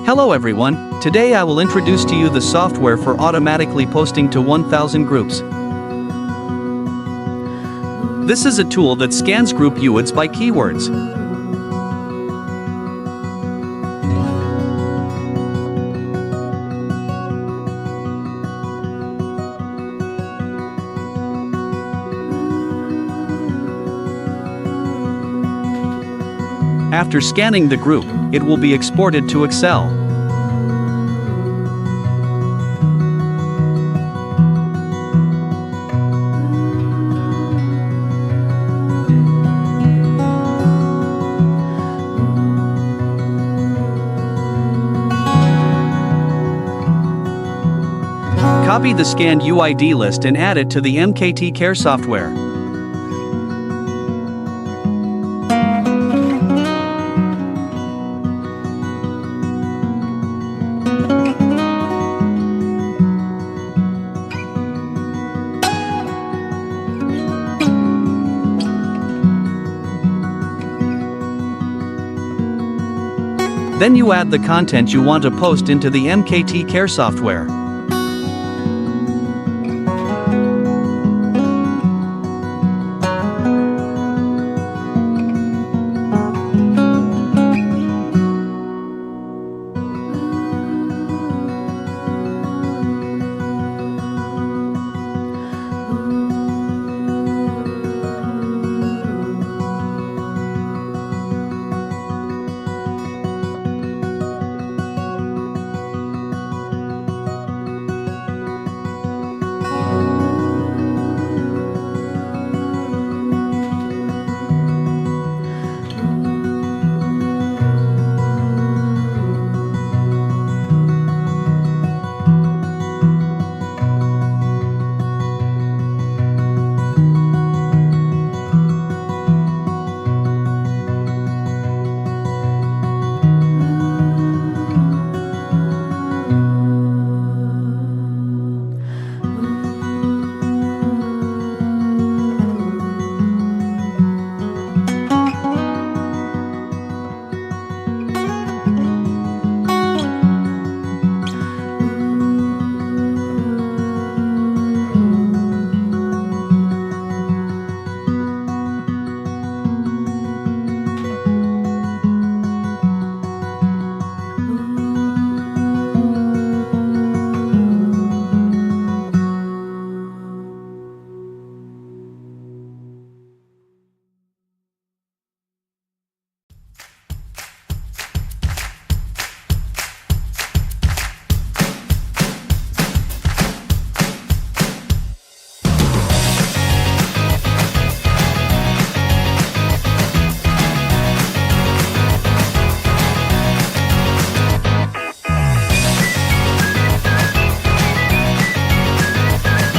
Hello everyone, today I will introduce to you the software for automatically posting to 1000 groups. This is a tool that scans group UIDs by keywords. After scanning the group, it will be exported to Excel. Copy the scanned UID list and add it to the MKT Care software. Then you add the content you want to post into the MKT Care software.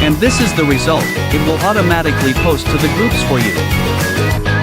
And this is the result. It will automatically post to the groups for you.